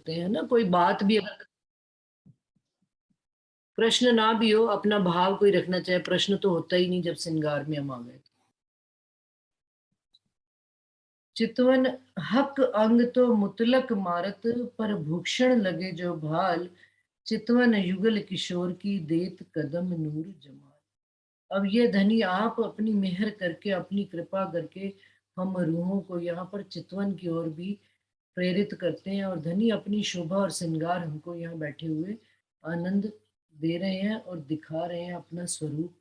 होते हैं ना, कोई बात भी अगर प्रश्न ना भी हो, अपना भाव कोई रखना चाहे, प्रश्न तो होता ही नहीं जब श्रृंगार में हम आ गए। चितवन हक अंग तो मुतलक मारत, पर भूषण लगे जो भाल, चितवन युगल किशोर की देत कदम नूर जमाल। अब ये धनी आप अपनी मेहर करके, अपनी कृपा करके हम रूहों को यहाँ पर चितवन की ओर भी प्रेरित करते हैं, और धनी अपनी शोभा और श्रृंगार हमको यहाँ बैठे हुए आनंद दे रहे हैं और दिखा रहे हैं अपना स्वरूप।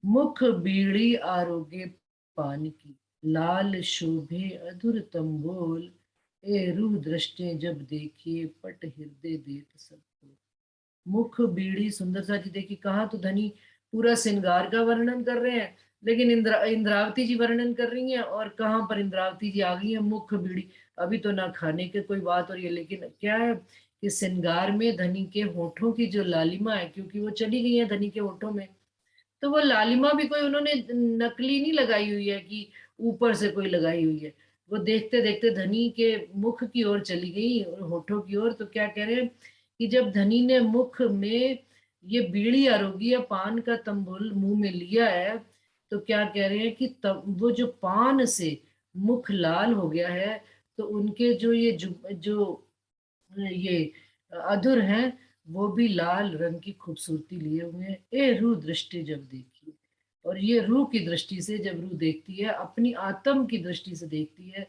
मुख बीड़ी आरोग्य पान की, लाल शोभे अधुर तंबोल, ए रूह दृष्टि जब देखिए पट हृदय देत सबको। मुख बीड़ी, सुंदर सा जी देखिए, कहा तो धनी पूरा श्रृंगार का वर्णन कर रहे हैं, लेकिन इंद्रावती जी वर्णन कर रही हैं, और कहाँ पर इंद्रावती जी आ गई है मुख बीड़ी। अभी तो ना खाने के कोई बात हो रही है, लेकिन क्या है कि श्रृंगार में धनी के होठों की जो लालिमा है, क्योंकि वो चली गई है धनी के होठों में, तो वो लालिमा भी कोई उन्होंने नकली नहीं लगाई हुई है कि ऊपर से कोई लगाई हुई है। वो देखते देखते धनी के मुख की ओर चली गई और होठों की ओर। तो क्या कह रहे हैं कि जब धनी ने मुख में ये बीड़ी आरोगी या पान का तंबुल मुंह में लिया है, तो क्या कह रहे हैं कि तब वो जो पान से मुख लाल हो गया है, तो उनके जो जो ये अधुर हैं, वो भी लाल रंग की खूबसूरती लिए हुए हैं। ए रूह दृष्टि जब देखी, और ये रूह की दृष्टि से जब रूह देखती है, अपनी आत्म की दृष्टि से देखती है,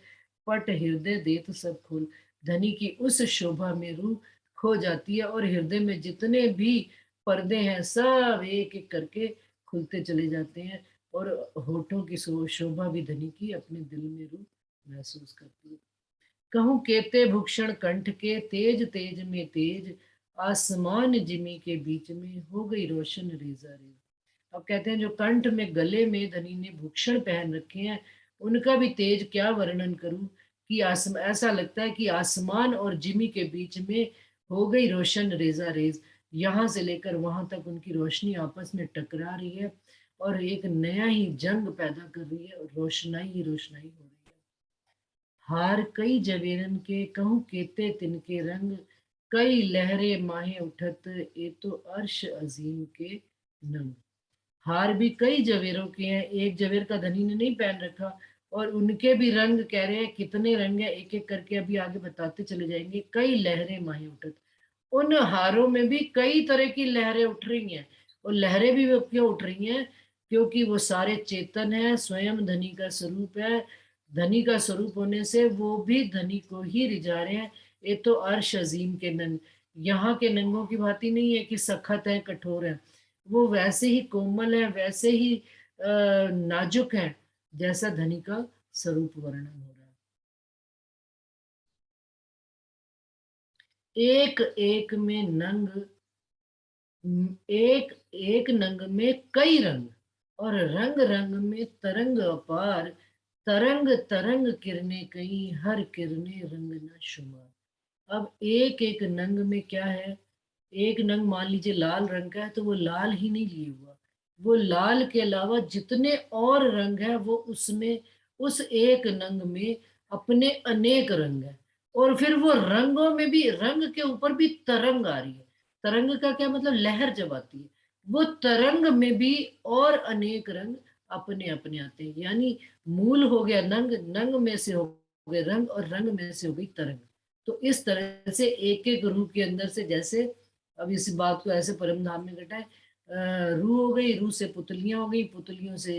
पट हृदय देत सब खोल। धनी की उस शोभा में रूह खो जाती है, और हृदय में जितने भी पर्दे हैं सब एक एक करके खुलते चले जाते हैं, और होठों की शोभा भी धनी की अपने दिल में रूह महसूस करती है। कहूँ केते भूषण कंठ के, तेज तेज में तेज, आसमान जिमी के बीच में हो गई रोशन रेजा रेज। अब कहते हैं जो कंठ में गले में धनी ने भूषण पहन रखे हैं, उनका भी तेज क्या वर्णन करूं कि ऐसा लगता है कि आसमान और जिमी के बीच में हो गई रोशन रेजा रेज। यहाँ से लेकर वहां तक उनकी रोशनी आपस में टकरा रही है, और एक नया ही जंग पैदा कर रही है, और रोशनाई ही रोशनाई हो रही है। हार कई जवेरन के, कहूँ केते तिनके रंग, कई लहरे माहे उठत, ये तो अर्श अजीम के नंग। हार भी कई जवेरों के हैं, एक जवेर का धनी ने नहीं पहन रखा, और उनके भी रंग कह रहे हैं कितने रंग है, एक एक करके अभी आगे बताते चले जाएंगे। कई लहरें माहे उठत, उन हारों में भी कई तरह की लहरें उठ रही हैं। और लहरें भी वो क्यों उठ रही हैं? क्योंकि वो सारे चेतन है, स्वयं धनी का स्वरूप है। धनी का स्वरूप होने से वो भी धनी को ही रिझा रहे हैं। ये तो अर्श अजीम के नंग, यहाँ के नंगों की भांति नहीं है कि सखत है कठोर है। वो वैसे ही कोमल है, वैसे ही नाजुक है, जैसा धनी का स्वरूप वर्णन हो रहा है। एक एक में नंग, एक एक नंग में कई रंग, और रंग रंग में तरंग अपार, तरंग तरंग किरने कई, हर किरने रंग न शुमार। अब एक एक नंग में क्या है? एक नंग मान लीजिए लाल रंग का है, तो वो लाल ही नहीं लिए हुआ, वो लाल के अलावा जितने और रंग है वो उसमें, उस एक नंग में अपने अनेक रंग है। और फिर वो रंगों में भी, रंग के ऊपर भी तरंग आ रही है। तरंग का क्या मतलब? लहर जब आती है, वो तरंग में भी और अनेक रंग अपने अपने आते हैं। यानी मूल हो गया नंग, नंग में से हो गए रंग, और रंग में से हो गई तरंग। तो इस तरह से एक एक रूह के अंदर से, जैसे अब इस बात को ऐसे परम धाम में घटाए, रूह हो गई, रूह से पुतलियां हो गई, पुतलियों से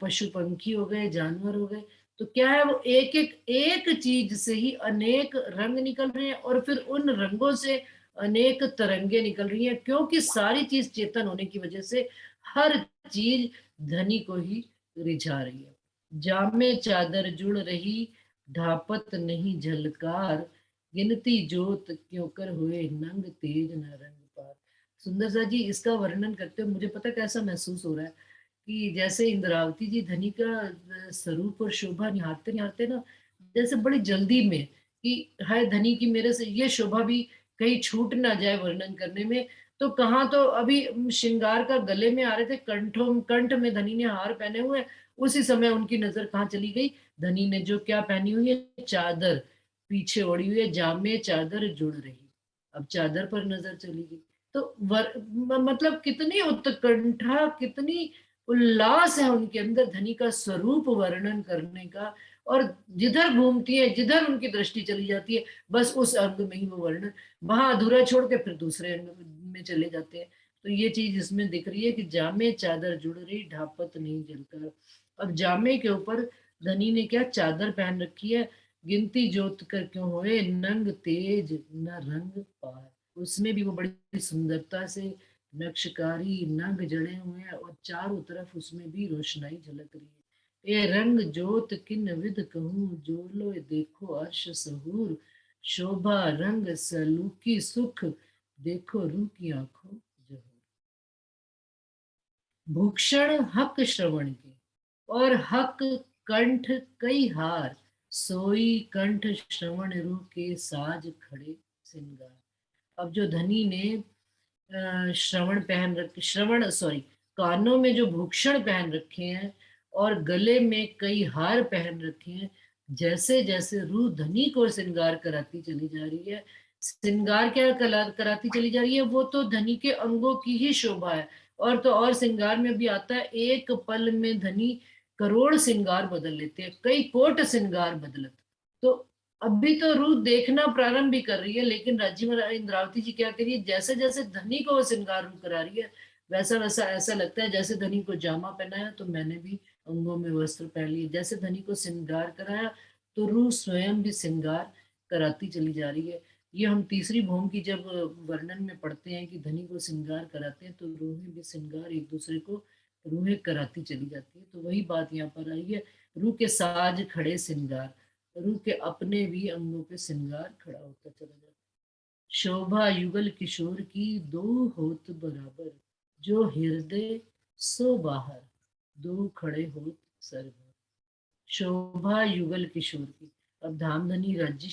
पशु पंखी हो गए, जानवर हो गए। तो क्या है, वो एक चीज से ही अनेक रंग निकल रहे हैं, और फिर उन रंगों से अनेक तरंगे निकल रही हैं, क्योंकि सारी चीज चेतन होने की वजह से हर चीज धनी को ही रिझा रही है। जामे चादर जुड़ रही, ढापत नहीं झलकार, गिनती जोत क्यों कर हुए नंग, तेज न रंग पार। सुंदर सा जी इसका वर्णन करते हुए मुझे पता कैसा महसूस हो रहा है कि जैसे इंद्रावती जी धनी का स्वरूप और शोभा निहारते निहारते ना, जैसे बड़ी जल्दी में कि हाय धनी की मेरे से ये शोभा भी कहीं छूट ना जाए वर्णन करने में। तो कहाँ तो अभी श्रृंगार का गले में आ रहे थे, कंठों कंठ में धनी ने हार पहने हुए, उसी समय उनकी नजर कहाँ चली गई? धनी ने जो क्या पहनी हुई है? चादर। पीछे ओढ़ी हुई है, जामे चादर जुड़ रही। अब चादर पर नजर चली गई। तो मतलब कितनी उत्कंठा, कितनी उल्लास है उनके अंदर धनी का स्वरूप वर्णन करने का। और जिधर घूमती है, जिधर उनकी दृष्टि चली जाती है, बस उस अंग में ही वो वर्णन, वहां अधूरा छोड़ के फिर दूसरे अंग में चले जाते हैं। तो ये चीज इसमें दिख रही है कि जामे चादर जुड़ रही, ढापत नहीं जलकर। अब जामे के ऊपर धनी ने क्या चादर पहन रखी है, गिनती जोत कर क्यों होए नंग तेज न रंग पार। उसमें भी वो बड़ी सुंदरता से नक्शकारी नंग जड़े हुए हैं, और चारों तरफ उसमें भी रोशनाई झलक रही है। ये रंग जोत किन विद कहूँ, जो लो देखो अर्श सहूर। शोभा रंग सलूकी सुख, देखो रूह की आंखों जहूर। भूषण हक श्रवण के, और हक कंठ कई हार, सोई कंठ श्रवण रू के साज खड़े सिंगार। अब जो धनी ने श्रवण पहन रखे, श्रवण सॉरी, कानों में जो भूषण पहन रखे हैं और गले में कई हार पहन रखे हैं, जैसे जैसे रूह धनी को श्रृंगार कराती चली जा रही है। श्रृंगार क्या कराती चली जा रही है, वो तो धनी के अंगों की ही शोभा है। और तो और श्रृंगार में भी आता है, एक पल में धनी करोड़ श्रृंगार बदल लेते हैं, कई कोट श्रृंगार बदलत। तो अभी तो रूह देखना प्रारंभ भी कर रही है, लेकिन राजीव इंद्रावती जी क्या करिए, जैसे जैसे धनी को वो श्रृंगार रूह करा रही है, वैसा वैसा ऐसा लगता है जैसे धनी को जामा पहनाया तो मैंने भी अंगों में वस्त्र पहन लिए। जैसे धनी को श्रृंगार कराया तो रूह स्वयं भी श्रृंगार कराती चली जा रही है। ये हम तीसरी भौम की जब वर्णन में पढ़ते हैं कि धनी को श्रृंगार कराते हैं, तो रूहें भी श्रृंगार एक दूसरे को रूहें कराती चली जाती है। तो वही बात यहाँ पर आई है, रूह के साज खड़े श्रृंगार, रूह के अपने भी अंगों पे श्रृंगार खड़ा होता चला जाता। शोभा युगल किशोर की दो होत बराबर, जो हृदय सो बाहर, दो खड़े होत सरभर। शोभा युगल किशोर की, अब धामधनी राज्जी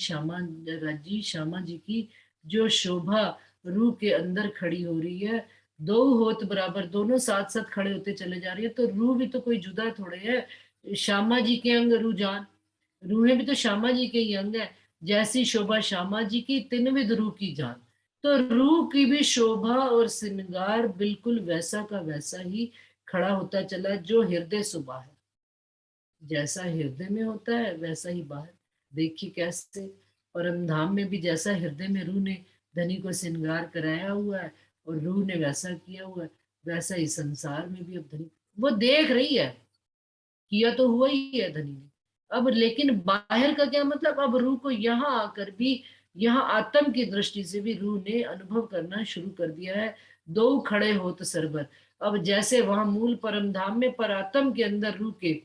श्यामा जी की जो शोभा रूह के अंदर खड़ी हो रही है, दो होत बराबर, दोनों साथ साथ खड़े होते चले जा रही है। तो रूह भी तो कोई जुदा थोड़े है, श्यामा जी के अंग रूह जान, रूहें भी तो श्यामा जी के ही अंग है। जैसी शोभा श्यामा जी की, तिनविद रूह की जान। तो रूह की भी शोभा और श्रृंगार बिल्कुल वैसा का वैसा ही खड़ा होता चला, जो हृदय सुबह है। जैसा हृदय में होता है वैसा ही बाहर। देखिए कैसे परम धाम में भी जैसा हृदय में रूह ने धनी को श्रृंगार कराया हुआ है और रूह ने वैसा किया हुआ है, वैसा ही संसार में भी अब धनी वो देख रही है, किया तो हुआ ही है धनी ने। अब लेकिन बाहर का क्या मतलब, अब रूह को यहाँ आकर भी, यहाँ आत्म की दृष्टि से भी रूह ने अनुभव करना शुरू कर दिया है। दो खड़े होत सरबर, अब जैसे वहां मूल परम धाम में पर आत्म के अंदर रूह के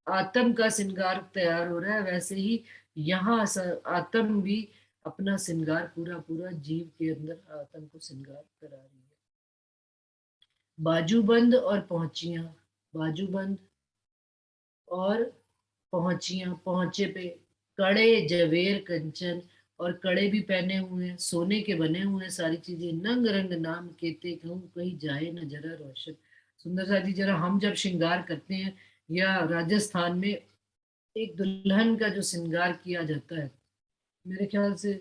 आत्म का श्रृंगार तैयार हो रहा है, वैसे ही यहाँ आत्म भी अपना श्रृंगार पूरा पूरा जीव के अंदर आत्म को श्रृंगार करा रही है। बाजूबंद और पहुंचियां, बाजूबंद और पहुंचियां, पहुंचे पे कड़े जवेर कंचन, और कड़े भी पहने हुए हैं, सोने के बने हुए हैं सारी चीजें। नंग रंग नाम केते कहूँ, कहीं जाए न जरा रोशन। सुंदर सा जी, जरा हम जब श्रृंगार करते हैं या राजस्थान में एक दुल्हन का जो श्रृंगार किया जाता है, मेरे ख्याल से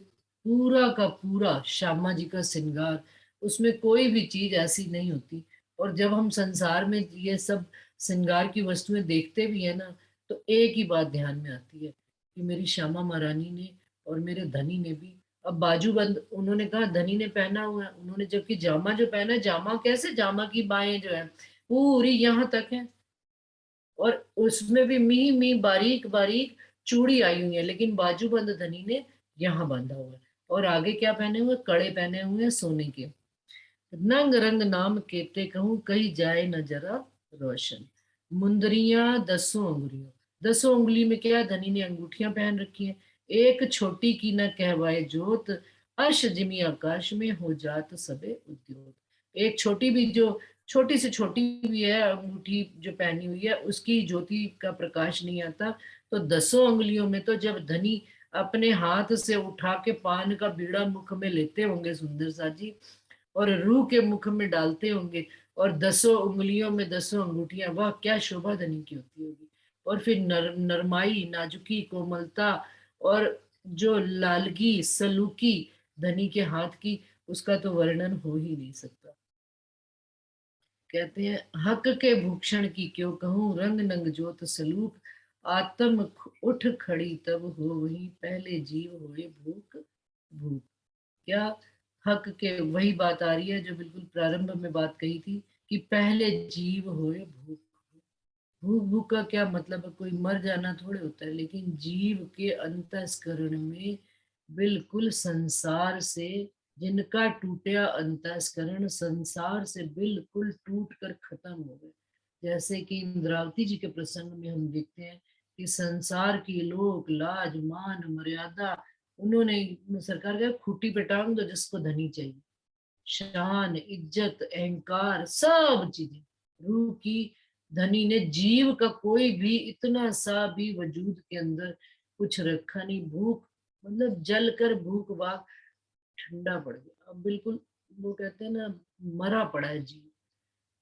पूरा का पूरा श्यामा जी का श्रृंगार, उसमें कोई भी चीज ऐसी नहीं होती। और जब हम संसार में ये सब श्रृंगार की वस्तुएं देखते भी है ना, तो एक ही बात ध्यान में आती है कि मेरी श्यामा महारानी ने और मेरे धनी ने भी, अब बाजूबंद उन्होंने कहा धनी ने पहना हुआ है, उन्होंने जबकि जामा जो पहना है, जामा कैसे, जामा की बाहें जो है पूरी यहाँ तक है, और उसमें भी मी मी बारीक बारीक चूड़ी आई हुई है, लेकिन बाजूबंद धनी ने यहाँ बांधा हुआ है। और आगे क्या पहने हुए, कड़े पहने हुए हैं सोने के। नंग रंग नाम केते कहूँ, कही जाए न जरा रोशन। मुंदरियां दसों अंगुलियों, दसों उंगली में क्या, धनी ने अंगूठियां पहन रखी हैं। एक छोटी की न कहवाए जोत, अर्श जिमी आकाश में हो जात सबे उद्योत। एक छोटी भी, जो छोटी से छोटी भी है अंगूठी जो पहनी हुई है, उसकी ज्योति का प्रकाश नहीं आता। तो दसों अंगुलियों में तो जब धनी अपने हाथ से उठा के पान का बीड़ा मुख में लेते होंगे सुंदर सा जी, और रूह के मुख में डालते होंगे, और दसों उंगलियों में दसों अंगूठियां, वाह क्या शोभा धनी की होती होगी। और फिर नरमाई, नाजुकी, कोमलता, और जो लालगी सलूकी धनी के हाथ की, उसका तो वर्णन हो ही नहीं सकता। कहते हैं, हक के भूषण की क्यों कहूँ, रंग नंग जोत सलूक, आत्म उठ खड़ी तब हो वही, पहले जीव होए भूख भूख। क्या? हक के वही बात आ रही है जो बिल्कुल प्रारंभ में बात कही थी, कि पहले जीव होए भूख। भूख भूख का क्या मतलब है? कोई मर जाना थोड़े होता है, लेकिन जीव के अंतस्करण में बिल्कुल संसार से, जिनका टूटा अंतस्करण संसार से बिल्कुल टूट कर खत्म हो गए। जैसे कि इंद्रावती जी के प्रसंग में हम देखते हैं कि संसार की लोक लाज मान मर्यादा, उन्होंने सरकार का खूंटी पे टांग दो जिसको धनी चाहिए, शान इज्जत अहंकार सब चीजें रूह की। धनी ने जीव का कोई भी इतना सा भी वजूद के अंदर कुछ रखा नहीं। भूख मतलब जल कर भूख भाग ठंडा पड़ गया, अब बिल्कुल वो कहते हैं ना, मरा पड़ा है जीव।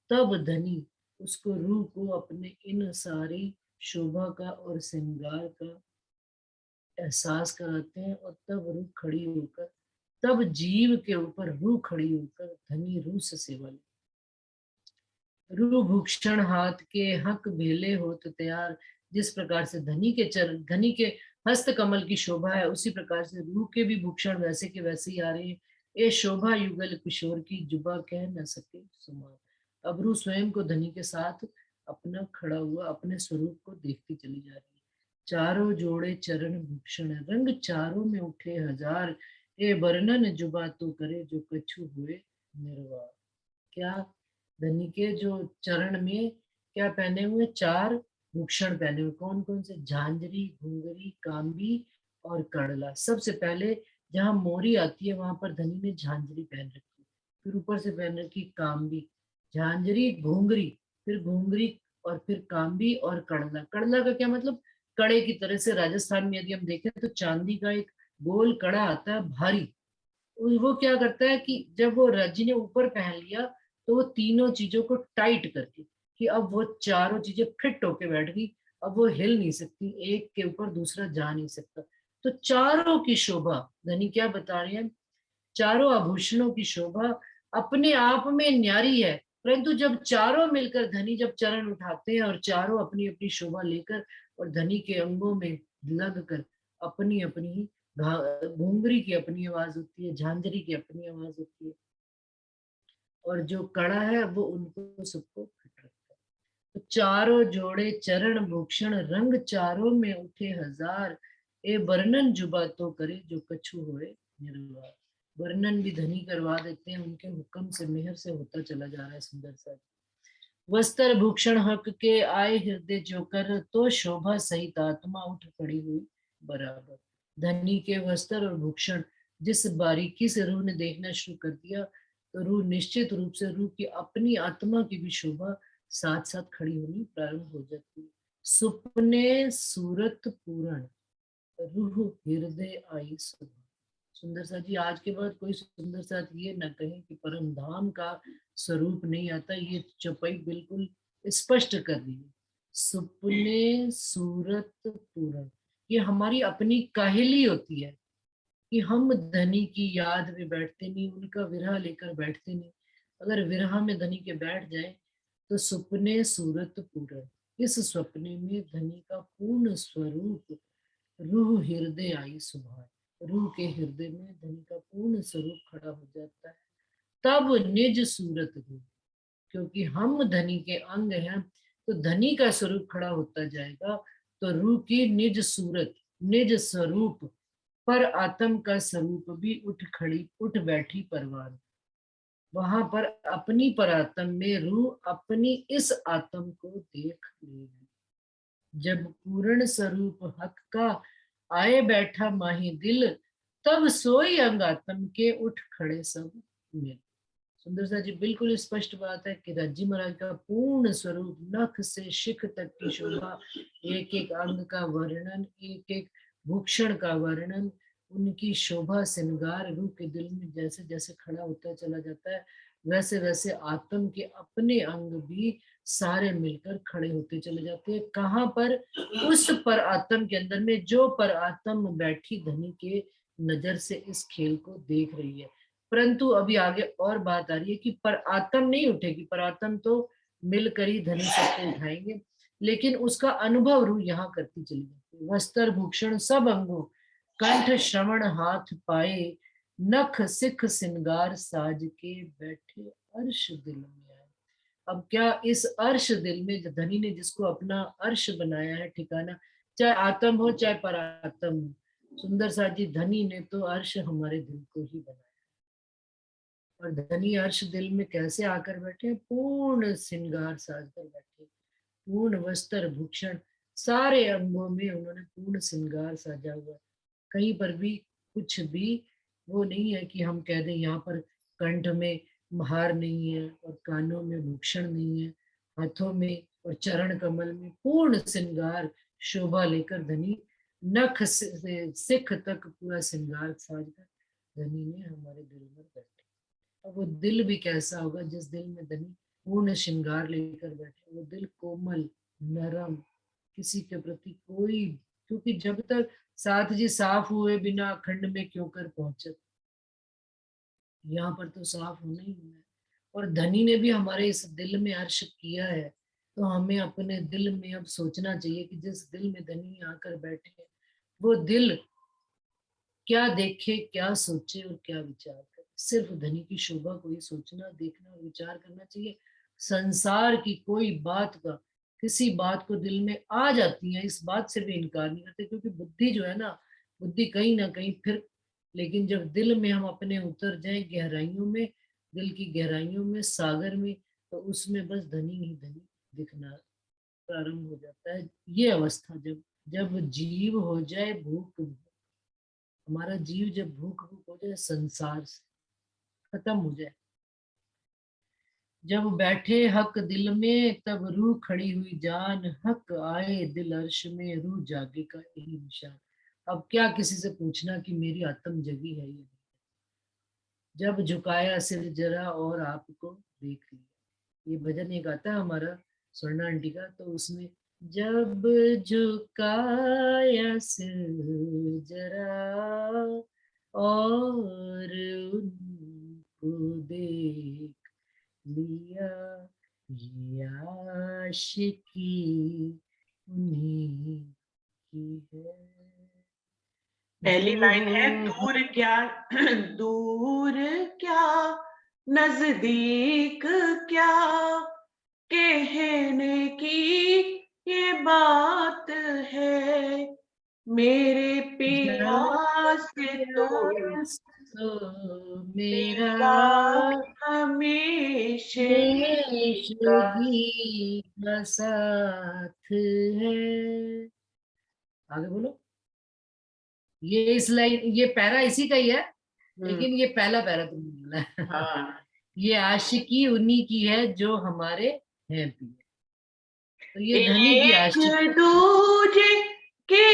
तब धनी उसको रूह को अपने इन सारी शोभा का और श्रृंगार का एहसास कराते हैं, और तब रूह खड़ी होकर, तब जीव के ऊपर रूह खड़ी होकर धनी रूह से सेवा ले। रूह भूषण हाथ के हक भेले हो तो तैयार। जिस प्रकार से धनी के चरण, धनी के हस्त कमल की शोभा है, उसी प्रकार से रूह के भी भूषण वैसे के वैसे ही आ रहे हैं। ये शोभा युगल किशोर की, जुबा कह न सके सुमार। अब रूह स्वयं को धनी के साथ अपना खड़ा हुआ अपने स्वरूप को देखती चली जा रही है। चारों जोड़े चरण भूषण रंग, चारों में उठे हजार, ए वर्णन जुबा तो करे जो कछु हुए निर्वाण। क्या? धनी के जो चरण में क्या पहने हुए? चार भूषण पहने हुए। कौन कौन से? झांझरी घुंघरी कांबी और कड़ला। सबसे पहले जहां मोरी आती है वहां पर धनी ने झांझरी पहन रखी, फिर ऊपर से पहन रखी कांबी, झांझरी घुंघरी, फिर घुंघरी, और फिर कांबी और कड़ला। कड़ला का क्या मतलब? कड़े की तरह से। राजस्थान में यदि हम देखें तो चांदी का एक गोल कड़ा आता है भारी, वो क्या करता है कि जब वो रजी ने ऊपर पहन लिया, तो वो तीनों चीजों को टाइट करके, कि अब वो चारों चीजें फिट होके बैठ गई, अब वो हिल नहीं सकती, एक के ऊपर दूसरा जा नहीं सकता। तो चारों की शोभा, धनी क्या बता रहे हैं, चारों आभूषणों की शोभा अपने आप में न्यारी है, परंतु जब चारों मिलकर धनी जब चरण उठाते हैं और चारों अपनी अपनी शोभा लेकर और धनी के अंगों में लग कर अपनी अपनी, घुंघरी की अपनी आवाज होती है, झांझरी की अपनी आवाज होती है, और जो कड़ा है वो उनको सबको फिट रखता है। तो चारों जोड़े चरण भूषण रंग, चारों में उठे हजार, ए वर्णन जुबा तो करे जो कछु होए निर्वाण। वर्णन भी धनी करवा देते हैं, उनके हुक्म से मेहर से होता चला जा रहा है सुंदर सा। वस्त्र भूषण हक के आए हृदय जो कर, तो शोभा सहित आत्मा उठ खड़ी हुई बराबर। धनी के वस्त्र और भूषण जिस बारीकी से रूह ने देखना शुरू कर दिया, तो रूह निश्चित रूप से रूह की अपनी आत्मा की भी शोभा साथ साथ खड़ी होनी प्रारंभ हो जाती है। सुपने सूरत पूरण, रूह हृदय आई सुबह। सुंदर सा जी, आज के बाद कोई सुंदर साथ ये न कहे कि परम धाम का स्वरूप नहीं आता, ये चौपाई बिल्कुल स्पष्ट कर रही है। सुपने सूरत पूरण, ये हमारी अपनी काहिली होती है कि हम धनी की याद में बैठते नहीं, उनका विरह लेकर बैठते नहीं। अगर विरह में धनी के बैठ जाए तो सुपने सूरत पूरण, इस सपने में धनी का पूर्ण स्वरूप रूह हृदय आई सुभान, रूह के हृदय में धनी का पूर्ण स्वरूप खड़ा हो जाता है। तब निज सूरत रूह, क्योंकि हम धनी के अंग हैं, तो धनी का स्वरूप खड़ा होता जाएगा। तो रूह की निज सूरत, निज स्वरूप पर आत्म का स्वरूप भी उठ बैठी परवान। वहां पर अपनी परात्म में रूह अपनी इस आत्म को देख लेगी। जब पूर्ण स्वरूप हक का आए बैठा माही दिल, तब सोई अंग आत्म के उठ खड़े सब मिल। सुंदर सा जी, बिल्कुल स्पष्ट बात है कि रज्जी महाराज का पूर्ण स्वरूप नख से शिख तक की शोभा, एक एक अंग का वर्णन, एक एक भूषण का वर्णन, उनकी शोभा श्रृंगार रूह के दिल में जैसे जैसे खड़ा होता चला जाता है, वैसे वैसे आत्म के अपने अंग भी सारे मिलकर खड़े होते चले जाते हैं। कहाँ पर? उस पर आत्म के अंदर में, जो पर आत्म बैठी धनी के नजर से इस खेल को देख रही है। परंतु अभी आगे और बात आ रही है कि पर आत्म नहीं उठेगी, पर आत्म तो मिलकर ही धनी सबको उठाएंगे, लेकिन उसका अनुभव रूह यहाँ करती चली जाती है। वस्त्र भूषण सब अंगों, कंठ श्रवण हाथ पाए, नख सिख सिंगार साज के बैठे अर्श दिल में आए। अब क्या इस अर्श दिल में, जो धनी ने जिसको अपना अर्श बनाया है ठिकाना, चाहे आत्म हो चाहे परात्म हो, सुंदर सा जी धनी ने तो अर्श हमारे दिल को ही बनाया। और धनी अर्श दिल में कैसे आकर बैठे? पूर्ण श्रृंगार साज कर बैठे, पूर्ण वस्त्र भूषण, सारे अंगों में उन्होंने पूर्ण श्रृंगार साजा हुआ है। कहीं पर भी कुछ भी वो नहीं है कि हम कह दें यहाँ पर कंठ में हार नहीं है और कानों में भूषण नहीं है, हाथों में और चरण कमल में पूर्ण श्रृंगार शोभा लेकर धनी नख से सिख तक पूरा श्रृंगार साज कर धनी ने हमारे दिल में बैठे। अब वो दिल भी कैसा होगा जिस दिल में धनी पूर्ण श्रृंगार लेकर बैठे? वो दिल कोमल, नरम, किसी के प्रति कोई, क्योंकि जब तक साथ जी साफ हुए बिना अखंड में क्यों कर पहुंचत, यहाँ पर तो साफ होना ही होना है। और धनी ने भी हमारे इस दिल में अर्श किया है, तो हमें अपने दिल में अब सोचना चाहिए कि जिस दिल में धनी आकर बैठे हैं, वो दिल क्या देखे, क्या सोचे और क्या विचार करे। सिर्फ धनी की शोभा को ही सोचना, देखना और विचार करना चाहिए। संसार की कोई बात का, किसी बात को दिल में आ जाती है, इस बात से भी इनकार नहीं करते, क्योंकि बुद्धि जो है ना, बुद्धि कहीं ना कहीं फिर, लेकिन जब दिल में हम अपने उतर जाए गहराइयों में, दिल की गहराइयों में, सागर में, तो उसमें बस धनी ही धनी दिखना प्रारंभ हो जाता है। ये अवस्था जब जब जीव हो जाए भूख, हमारा जीव जब भूख भूख हो जाए संसार से, खत्म हो जाए, जब बैठे हक दिल में तब रूह खड़ी हुई जान, हक आए दिल अर्श में रूह जागे का यही निशान। अब क्या किसी से पूछना कि मेरी आत्म जगी है ये? जब झुकाया सिर जरा और आपको देख लिया, ये भजन एक आता है हमारा स्वर्णा आंटी का, तो उसमें जब झुकाया सिर जरा और उनको देख लिया, ये आशिकी उन्हीं की है। पहली लाइन है जो दूर क्या दूर क्या नजदीक क्या, कहने की ये बात है, मेरे पिया से तो तो मेरा मेरा हमेशा हमेशगी का साथ है। आगे बोलो। ये इस लाइन, ये पैरा इसी का ही है, लेकिन ये पहला पैरा तुमने बोला है। हाँ, ये आशिकी उन्हीं की है जो हमारे हैं पिए, तो ये धनी की एक आशिकी। दूजे के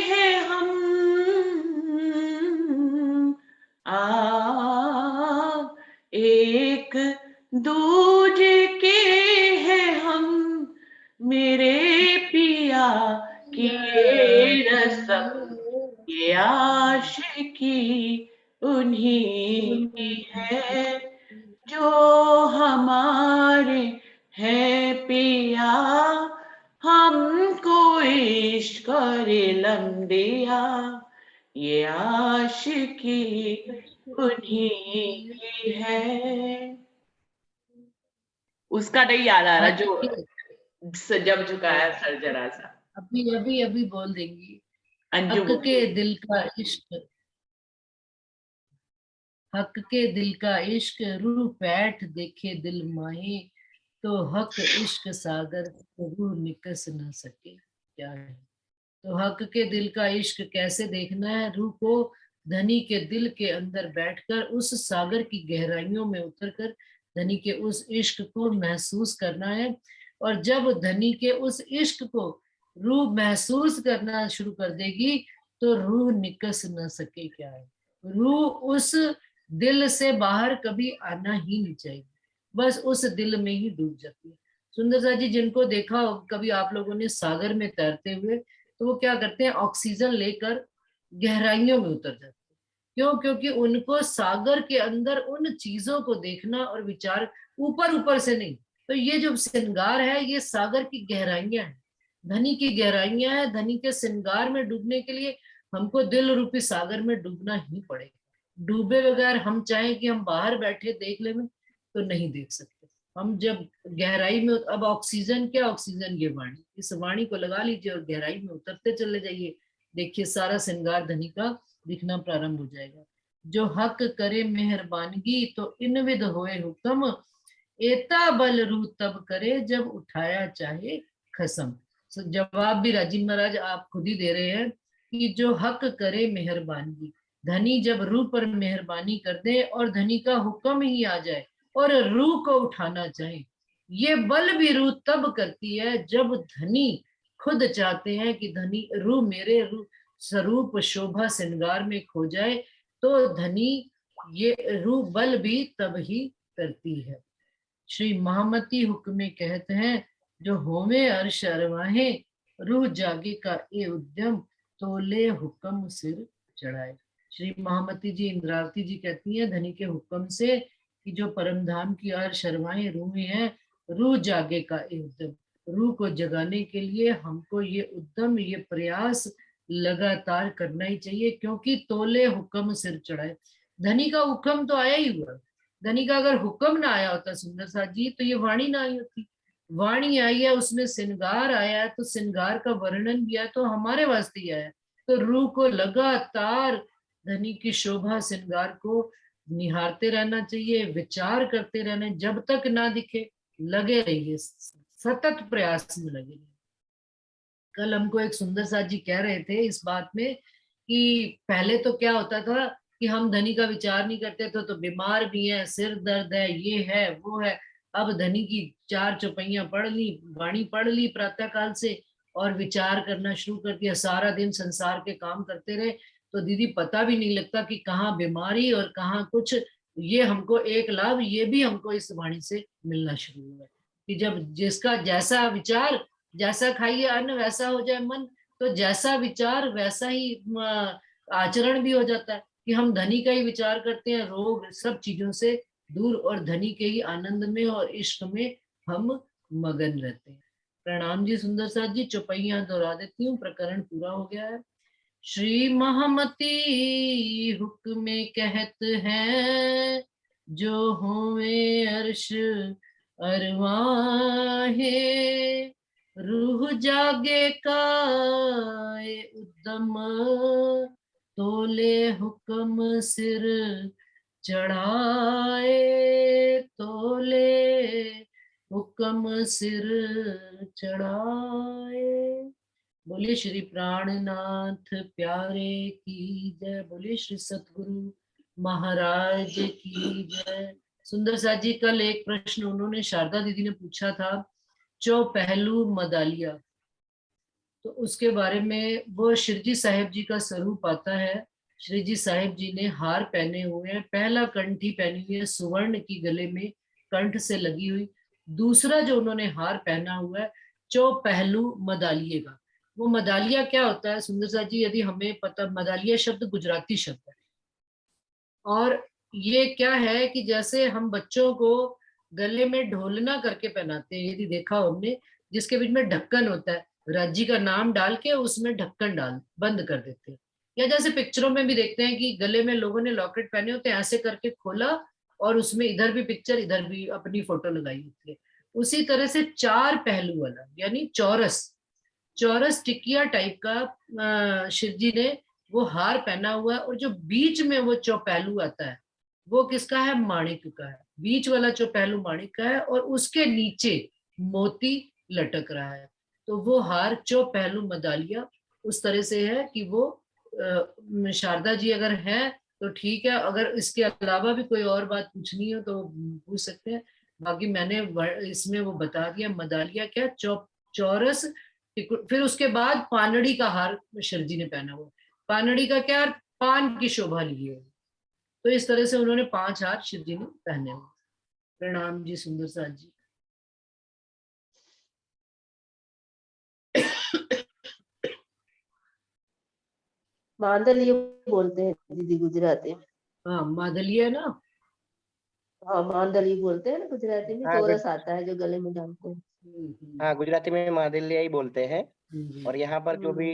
हैं हम, एक दूजे के हैं हम, मेरे पिया की ये रस्म, ये आशिकी उन्हीं की है जो हमारे हैं पिया, हमको इश्क करे लंबिया, ये आशिकी उन्हीं की है। उसका नहीं याद आ रहा हक जो के, जब झुकाया सर जरा सा, अभी अभी अभी बोल देंगी। अंजू हक के बोलिए। दिल का इश्क, हक के दिल का इश्क रूह पैठ देखे दिल माहे, तो हक इश्क सागर से रूह निकस न सके क्या है। तो हक के दिल का इश्क कैसे देखना है? रूह को धनी के दिल के अंदर बैठकर उस सागर की गहराइयों में उतरकर धनी के उस इश्क को महसूस करना है। और जब धनी के उस इश्क को रूह महसूस करना शुरू कर देगी, तो रूह निकस न सके क्या है। रूह उस दिल से बाहर कभी आना ही नहीं चाहिए, बस उस दिल में ही डूब जाती है। सुंदर सा जी, जिनको देखा हो कभी आप लोगों ने सागर में तैरते हुए, तो वो क्या करते हैं, ऑक्सीजन लेकर गहराइयों में उतर जाते हैं। क्यों? क्योंकि उनको सागर के अंदर उन चीजों को देखना और विचार, ऊपर ऊपर से नहीं। तो ये जो श्रृंगार है, ये सागर की गहराइयां हैं, धनी की गहराइयां हैं। धनी के श्रृंगार में डूबने के लिए हमको दिल रूपी सागर में डूबना ही पड़ेगा। डूबे बगैर हम चाहें कि हम बाहर बैठे देख ले, तो नहीं देख सकते। हम जब गहराई में, अब ऑक्सीजन क्या, ऑक्सीजन ये वाणी, इस वाणी को लगा लीजिए और गहराई में उतरते चले जाइए, देखिए सारा श्रृंगार धनी का दिखना प्रारंभ हो जाएगा। जो हक करे मेहरबानगी तो इन विध होए हुक्म, एता बल रूह तब करे जब उठाया चाहे खसम। जवाब भी राजीव महाराज आप खुद ही दे रहे हैं कि जो हक करे मेहरबानगी, धनी जब रूह पर मेहरबानी कर दे और धनी का हुक्म ही आ जाए और रूह को उठाना चाहे, ये बल भी रूह तब करती है जब धनी खुद चाहते हैं कि धनी रूह मेरे रूह स्वरूप शोभा श्रृंगार में खो जाए, तो धनी ये रूह बल भी तब ही करती है। श्री महामती हुक्मे कहते हैं, जो होवे अर्श अरवाहे, रूह जागे का ये उद्यम, तोले हुक्म सिर चढ़ाए। श्री महामती जी इंद्रावती जी कहती हैं, धनी के हुक्म से कि जो परम धाम की अर्श अरवाहे रूहें हैं, रूह जागे का ये उद्यम, रूह को जगाने के लिए हमको ये उद्यम, ये प्रयास लगातार करना ही चाहिए, क्योंकि तोले हुक्म सिर चढ़ाए। धनी का हुक्म तो आया ही हुआ, धनी का अगर हुक्म ना आया होता सुंदर सा जी, तो ये वाणी ना आई होती। वाणी आई है, उसमें श्रृंगार आया, तो श्रृंगार का वर्णन भी आया, तो हमारे वास्ते ही आया। तो रूह को लगातार धनी की शोभा श्रृंगार को निहारते रहना चाहिए, विचार करते रहना, जब तक ना दिखे लगे रहिए, सतत प्रयास में लगे रहिए। कल हमको एक सुंदर सा जी कह रहे थे इस बात में कि पहले तो क्या होता था कि हम धनी का विचार नहीं करते थे, तो बीमार भी है, सिर दर्द है, ये है वो है। अब धनी की चार चौपाइयां पढ़ ली, वाणी पढ़ ली प्रातः काल से, और विचार करना शुरू कर दिया, सारा दिन संसार के काम करते रहे, तो दीदी पता भी नहीं लगता कि कहाँ बीमारी और कहाँ कुछ। ये हमको एक लाभ ये भी हमको इस वाणी से मिलना शुरू हुआ कि जब जिसका जैसा विचार, जैसा खाइए अन्न वैसा हो जाए मन, तो जैसा विचार वैसा ही आचरण भी हो जाता है कि हम धनी का ही विचार करते हैं, रोग सब चीजों से दूर, और धनी के ही आनंद में और इश्क में हम मगन रहते हैं। प्रणाम जी सुंदर साथ जी, चौपाइयां दोहरा देती हूँ, प्रकरण पूरा हो गया है। श्री महामती हुक्मे कहत हैं, जो होवे अर्श अरवाहे, रूह जागे का ये उद्यम, तोले हुक्म सिर चढ़ाए, तोले हुक्म सिर चढ़ाए। बोलिए श्री प्राणनाथ प्यारे की जय, बोलिए श्री सतगुरु महाराज की जय। सुंदर सा जी, कल एक प्रश्न उन्होंने शारदा दीदी ने पूछा था, चौपहलू मदालिया, तो उसके बारे में, वो शिरजी साहिब जी का स्वरूप आता है। श्रीजी साहिब जी ने हार पहने हुए हैं, पहला कंठी पहनी हुई है सुवर्ण की गले में कंठ से लगी हुई, दूसरा जो उन्होंने हार पहना हुआ है चौपहलू मदालिये का। वो मदालिया क्या होता है सुंदर सा जी, यदि हमें पता, मदालिया शब्द गुजराती शब्द है, और ये क्या है कि जैसे हम बच्चों को गले में ढोलना करके पहनाते हैं, यदि देखा हो हमने, जिसके बीच में ढक्कन होता है, राज्य का नाम डाल के उसमें ढक्कन डाल बंद कर देते हैं, या जैसे पिक्चरों में भी देखते हैं कि गले में लोगों ने लॉकेट पहने होते हैं, ऐसे करके खोला और उसमें इधर भी पिक्चर इधर भी अपनी फोटो लगाई होती है। उसी तरह से चार पहलू वाला, यानी चौरस, चौरस टिकिया टाइप का शिव जी ने वो हार पहना हुआ है, और जो बीच में वो चौपहलू आता है वो किसका है, माणिक का है। बीच वाला चौपहलू माणिक का है, और उसके नीचे मोती लटक रहा है, तो वो हार चौपहलू मदालिया उस तरह से है कि वो शारदा जी अगर है तो ठीक है, अगर इसके अलावा भी कोई और बात पूछनी हो तो पूछ सकते हैं, बाकी मैंने इसमें वो बता दिया। मदालिया क्या, चौरस, फिर उसके बाद पानड़ी का हार शिव जी ने पहना हुआ। पानड़ी का क्या अर्थ? पान की शोभा लिए। तो इस तरह से उन्होंने 5 हार शिव जी ने पहने हुए। प्रणाम जी सुंदर साथ जी। मांदलिये बोलते हैं दीदी गुजराती में। हाँ मादलिया ना। हाँ मांदलिये बोलते हैं ना गुजराती में, हाँ, चोरस आता है जो गले में डालते हैं। हाँ गुजराती में मादिल्या ही बोलते हैं। जी। और यहाँ पर जो भी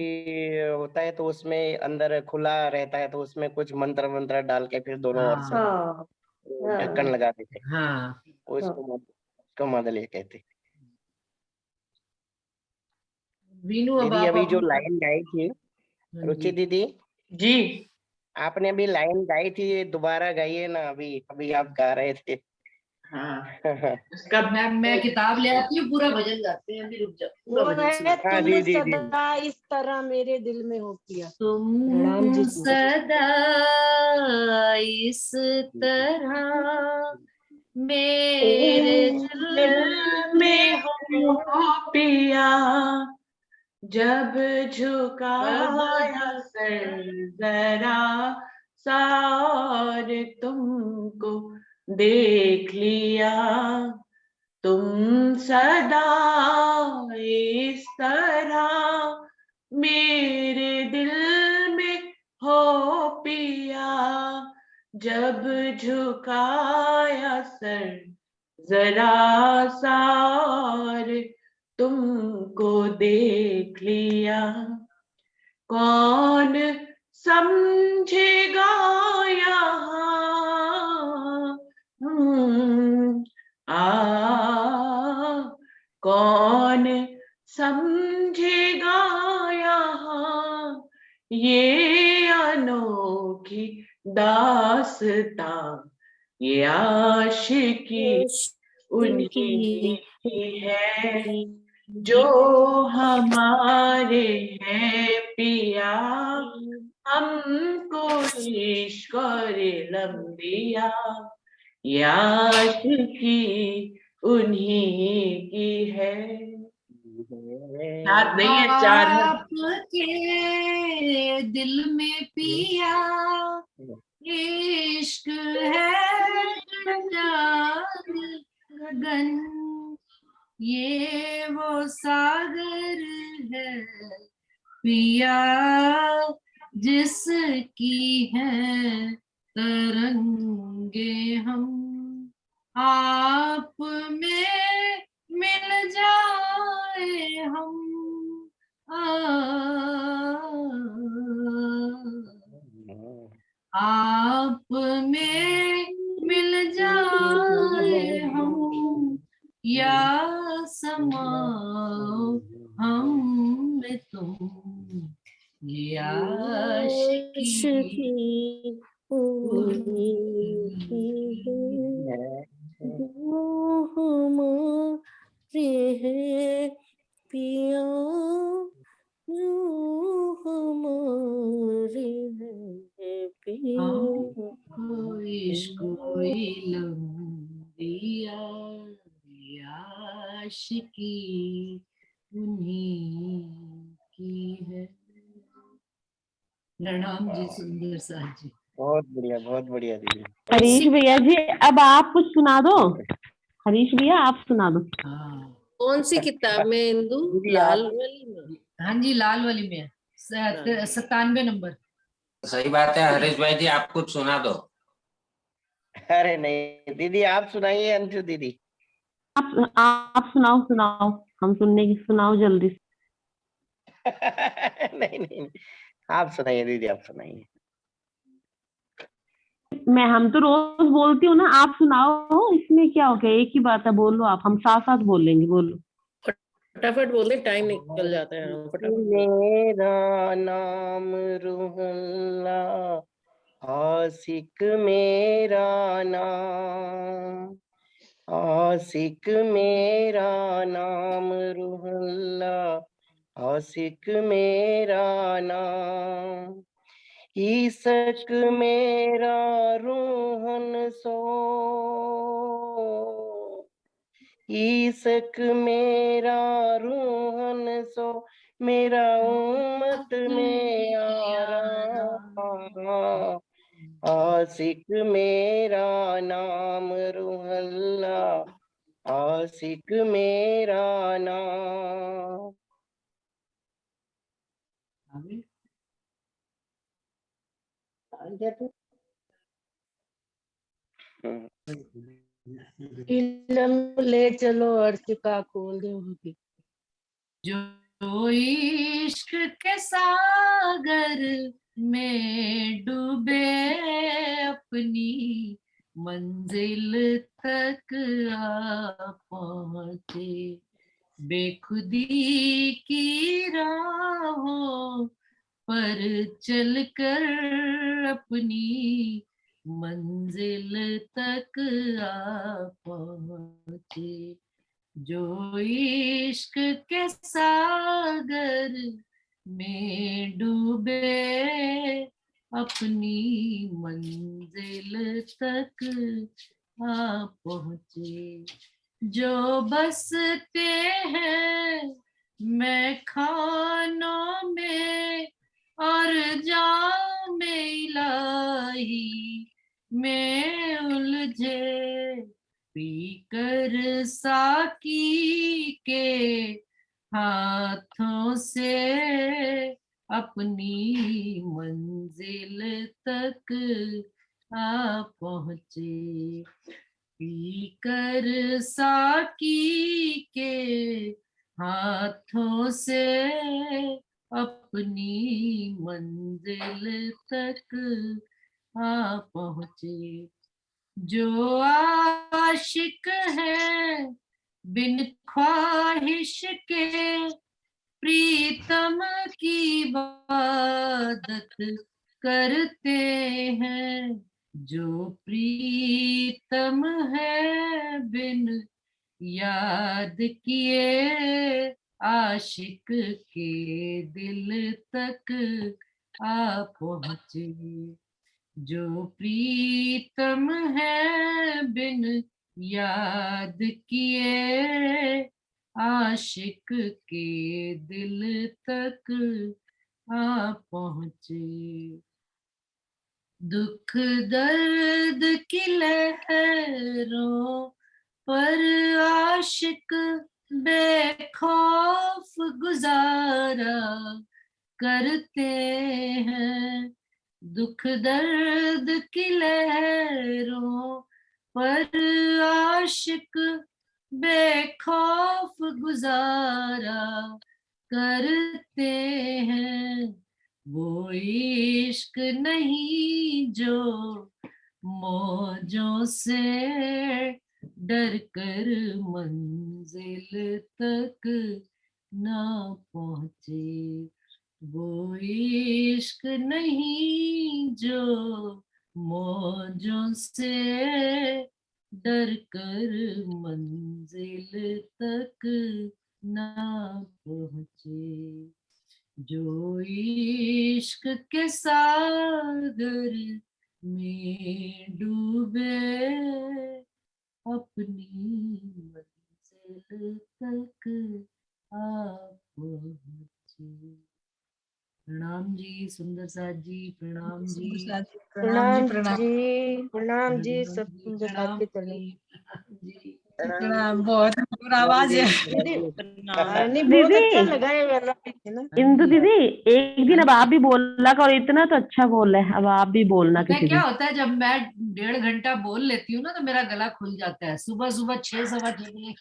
होता है तो उसमें अंदर खुला रहता है तो उसमें कुछ मंत्र मंत्र डाल के फिर दोनों ओर से हाँ ढक्कन हाँ लगा देते हैं। हाँ उसको मादलिया कहते हैं। वीनू, अब दीदी आप अभी जो अपनी। लाइन गाई थी हाँ रुचि जी। दीदी, जी। आपने अभी लाइन गाई थी, ये दोबारा गाइए ना। अभी अभी आप गा रहे थे। हाँ उसका मैं किताब ले आती हूँ, पूरा भजन गाते हैं। अभी रुक जाओ, पूरा वो भजन सुनो। है हाँ तुम जी जी जी। सदा इस तरह मेरे दिल में हो पिया। प्रणाम तुम जी। सदा इस तरह मेरे दिल दिल में में हो। हो पिया, जब जब झुकाया सर जरा सा और तुमको देख लिया, तुम सदा इस तरह मेरे दिल में हो पिया, जब झुकाया सर जरा सा और तुमको देख लिया, कौन समझेगा यहाँ कौन समझेगा यहाँ ये अनोखी दास्तां, ये आशिकी उन्हीं की है जो हमारे हैं पिया, हमको इश्क और लंबिया, ये आशिकी उन्हीं की है। चार नहीं है, चार है। आपके दिल में पिया इश्क है गगन गगन, ये वो सागर है पिया जिसकी है तरंगे हम, आप में मिल जाए हम। आप में मिल जाए हम, या समाओ हम में तुम, ये आशिकी हमारे है पिया, हमारे है पिया। कोई लम्बिया आशिकी उन्हीं की है। प्रणाम जी सुंदर साथ जी। बहुत बढ़िया दीदी। हरीश भैया जी, अब आप कुछ सुना दो। हरीश भैया आप सुना दो। हाँ कौन सी किताब में इंदु? दीदी लाल आप वाली में? हाँ जी, लाल वाली में 97 नंबर। सही बात है हरीश भाई जी, आप कुछ सुना दो। अरे नहीं दीदी, आप सुनाइए अंशु दीदी। आप सुनाओ सुनाओ, हम सुनने की, सुनाओ जल्दी से। नहीं नहीं, आप सुनाइए दीदी, आप सुनाइए। हम तो रोज बोलती हूँ ना, आप सुनाओ, इसमें क्या हो गया, एक ही बात है, बोलो आप, हम साथ साथ बोलेंगे, बोलो। फटाफट बोल दे, टाइम निकल जाता है। हाँ, फटाफट बोल। मेरा नाम रूहुल्ला, आशिक मेरा नाम, आशिक मेरा नाम रूहुल्ला, आशिक मेरा नाम, ईसक मेरा रूहन सो, ईसक मेरा रूहन सो, मेरा उम्मत में आरा, आशिक मेरा नाम रूहल्ला, आशिक मेरा नाम। इलम ले चलो अर्श का खोल होगी। जो इश्क के सागर में डूबे अपनी मंजिल तक आ पहुंचे, बेखुदी की राहों पर चलकर अपनी मंजिल तक आ पहुंचे, जो इश्क के सागर में डूबे अपनी मंजिल तक आ पहुंचे, जो बसते हैं मैं खानों में और जाम इलाही में उलझे, पीकर साकी के हाथों से अपनी मंजिल तक आ पहुंचे, पीकर साकी के हाथों से अपनी मंजिल तक आ पहुंचे, जो आशिक है बिन ख्वाहिश के प्रीतम की इबादत करते हैं, जो प्रीतम है बिन याद किए आशिक के दिल तक आ पहुंचे, जो प्रीतम है बिन याद किए आशिक के दिल तक आ पहुंचे, दुख दर्द की लहरों पर आशिक बेखौफ गुजारा करते हैं, दुख दर्द की लहरों पर आशिक बेखौफ गुजारा करते हैं, वो इश्क नहीं जो मौजों से डर कर मंजिल तक ना पहुंचे, वो इश्क नहीं जो मौजों से डर कर मंजिल तक ना पहुंचे, जो इश्क के सागर में डूबे अपनी मंजिल तक आ पहुंचे। प्रणाम जी सुंदर साथ जी, प्रणाम जी, प्रणाम जी सब सुंदर साथ के चले। प्रणाम, बहुत मधुर आवाज है। नहीं बहुत अच्छा लगा ये वाला है ना। इंदु दीदी एक दिन अब आप भी बोलना करो, इतना तो अच्छा बोल है, अब आप भी बोलना पता है किसी क्या दिन। होता है, जब मैं 1.5 घंटा बोल लेती हूँ ना तो मेरा गला खुल जाता है, सुबह सुबह 6 सवा 6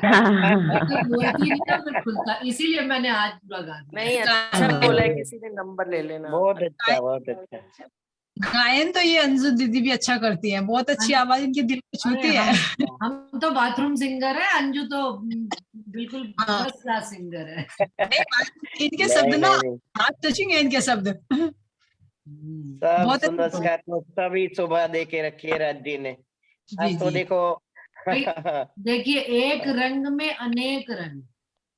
तो बोलती नहीं ना फिर खुलता, इसीलिए मैंने आज लगा दिया। नहीं अच्छा बोला है, किसी दिन नंबर ले लेना। बहुत अच्छा, बहुत अच्छा। गायन तो ये अंजू दीदी भी अच्छा करती है, बहुत अच्छी आवाज इनकी दिल को छूती अरे है। हम तो बाथरूम सिंगर है, अंजू तो बिल्कुल फर्स्ट क्लास सिंगर है। नहीं, इनके शब्द ना हार्ट टचिंग है, इनके शब्द। सब बहुत सुंदर अच्छा। स्कार को सभी सुबह दे के रखी है राज जी ने। जी आज तो जी देखो देखिए एक रंग में अनेक रंग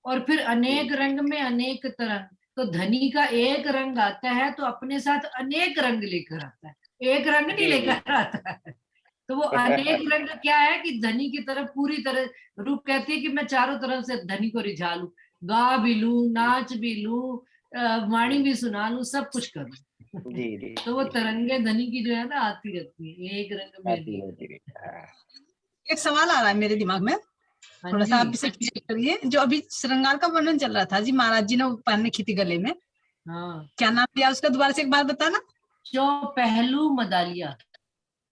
और फिर अनेक रंग में अनेक तरंग, तो धनी का एक रंग आता है तो अपने साथ अनेक रंग लेकर आता है, एक रंग नहीं लेकर आता है। तो वो अनेक रंग क्या है कि धनी की तरफ पूरी तरह रूप कहती है कि मैं चारों तरफ से धनी को रिझा लूं, गा भी लूं, नाच भी लूं, वाणी भी सुना लूं, सब कुछ कर लूं। जी जी तो वो तरंगे धनी की जो है ना आती रहती है, एक रंग में आती रहती है। हाँ। एक सवाल आ रहा है मेरे दिमाग में, हाँ थोड़ा सा जी, आप इसे क्लियर करिए। जो अभी श्रृंगार का वर्णन चल रहा था जी, महाराज जी ने वो पहन रखी थी गले में, हाँ। क्या नाम दिया उसका, दोबारा से एक बार बताना। चौपहलू मदालिया,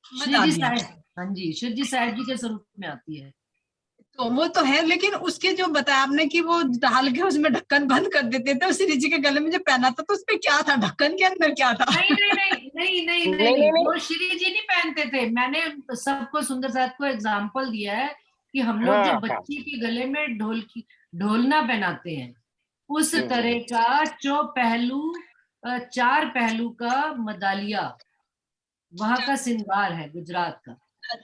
श्री जी मदालिया। साहिब, हाँ जी, श्री जी साहिब जी के स्वरूप में आती है। तो वो तो है, लेकिन उसके जो बताया आपने कि वो डाल के उसमें ढक्कन बंद कर देते थे, श्री जी के गले में जो पहना था तो उसमें क्या था, ढक्कन के अंदर क्या था? नहीं नहीं नहीं नहीं नहीं नहीं नहीं, नहीं, नहीं। वो श्री जी नहीं पहनते थे। मैंने सबको, सुंदर साथ को एग्जाम्पल दिया है कि हम लोग जब हाँ, हाँ। बच्ची के गले में ढोलना पहनाते हैं, उस हम्म, तरह का चौपहलू, 4 पहलू का मदालिया वहां का श्रृंगार है गुजरात का।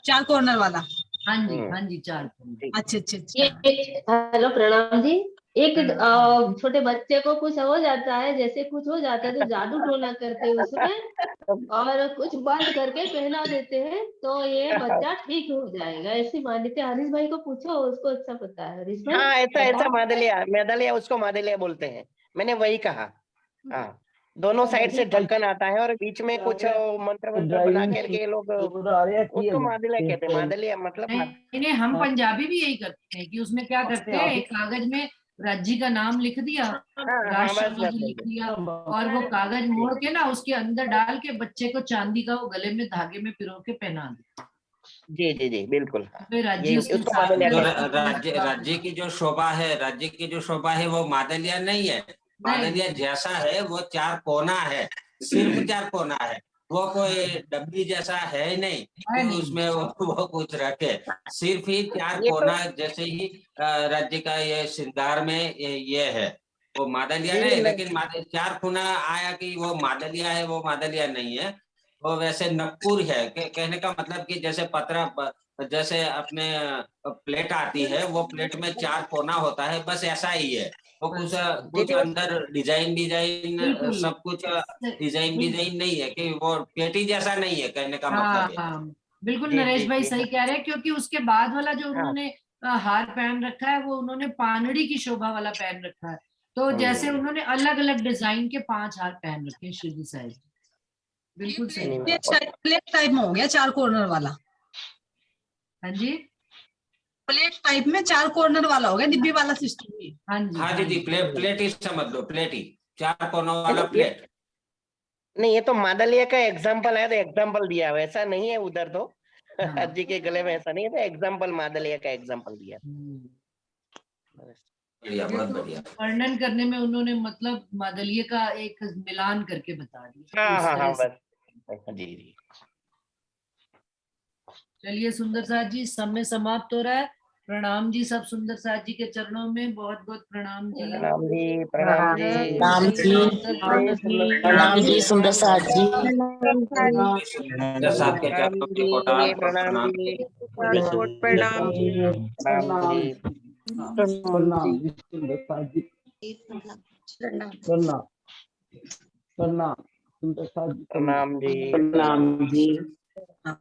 4 कॉर्नर वाला। हाँ जी, हम्म। हाँ जी, 4 पहलू। ठीक। अच्छा अच्छा ये अच्छा। हेलो प्रणाम जी। एक प्रणाम। छोटे बच्चे को कुछ हो जाता है, जैसे कुछ हो जाता है तो जादू टोना करते हैं उसमें, और कुछ बंद करके पहना देते हैं तो ये बच्चा ठीक हो जाएगा, ऐसी मान्यता। हरीश भाई को पूछो, उसको अच्छा पता है। हरीश भाई हाँ, ऐसा ऐसा बताओ। मादलिया, मैदलिया, उसको मादलिया बोलते हैं। मैंने वही कहा। हाँ, दोनों साइड से ढक्कन आता है और बीच में कुछ मंत्र वंत्र बना करके लोग उसको मादलिया कहते हैं। मादलिया मतलब नहीं नहीं, हम पंजाबी भी यही करते हैं कि उसमें क्या करते हैं, एक कागज में राज्य का नाम लिख दिया, हाँ, राष्ट्र बस ध्वज बस लिख बस। दिया, और वो कागज मोड़ के ना उसके अंदर डाल के बच्चे को चांदी का वो गले में धागे में पिरो के पहना दिया, जी जी जी, बिल्कुल। हाँ, फिर राज्य यही उसके उसको साथ मादलिया जो में कहते हैं। राज्य की जो शोभा है, राज्य की जो शोभा है वो मादलिया नहीं है। नहीं। मादलिया जैसा है वो 4 कोना है, सिर्फ 4 कोना है। वो कोई डब्बी जैसा है ही नहीं है कि नहीं। उसमें वो कुछ रखे। सिर्फ ही 4 ये तो कोना जैसे ही राज्य का ये श्रृंगार में ये है। वो मादलिया जी नहीं, नहीं, लेकिन 4 कोना आया कि वो मादलिया है, वो मादलिया नहीं है। वो वैसे नक्कुर है। कहने का मतलब कि जैसे जैसे अपने प्लेट आती है, वो प्लेट में 4 कोना होता है, बस ऐसा ही है। वो कुछ कुछ दीदी अंदर डिजाइन बिल्कुल। सब कुछ डिजाइन नहीं है कि वो पेटी जैसा नहीं है, कहने का हाँ मतलब है। हाँ, बिल्कुल जी नरेश जी भाई जी। सही कह रहे हैं, क्योंकि उसके बाद वाला जो हाँ। उन्होंने हार पहन रखा है, वो उन्होंने पानड़ी की शोभा वाला पहन रखा है। तो जैसे उन्होंने अलग अलग डिजाइन के 5 हार पहन रखे हैं शिव जी साहिब जी। बिल्कुल सही नहीं, बात। प्लेट टाइप में हो गया 4 कॉर्नर वाला। हाँ जी, प्लेट टाइप में 4 कॉर्नर वाला हो गया, डिब्बी वाला सिस्टम ही। हाँ जी, हाँ हाँ दीदी, जी। प्लेट ही समझ लो, प्लेट ही 4 कोनों वाला नहीं, प्लेट। नहीं, ये तो मादलिया का एग्जाम्पल है, तो एग्जाम्पल दिया है, वैसा नहीं है उधर तो। हाँ। जी के गले में ऐसा नहीं है, तो एग्जाम्पल मादलिया का एग्जाम्पल दिया हम्म। है। बढ़िया, ये बहुत तो बढ़िया। वर्णन करने में उन्होंने मतलब मादलिये का एक मिलान करके बता दिया कि हाँ इस हाँ हाँ, तरह से। बस जी जी। चलिए सुंदर साथ जी, समय समाप्त हो रहा है। प्रणाम जी सब सुंदर साथ जी के चरणों में, बहुत बहुत प्रणाम जी। प्रणाम जी, प्रणाम जी। राम जी, प्रणाम जी सुंदर साथ जी। प्रसाद के प्रणाम चरणों में जी, कोटि प्रणाम प्रणाम। जी। प्रणाम जी। प्रणाम जी। प्रणाम जी। प्रणाम जी। प्रणाम जी। हाँ।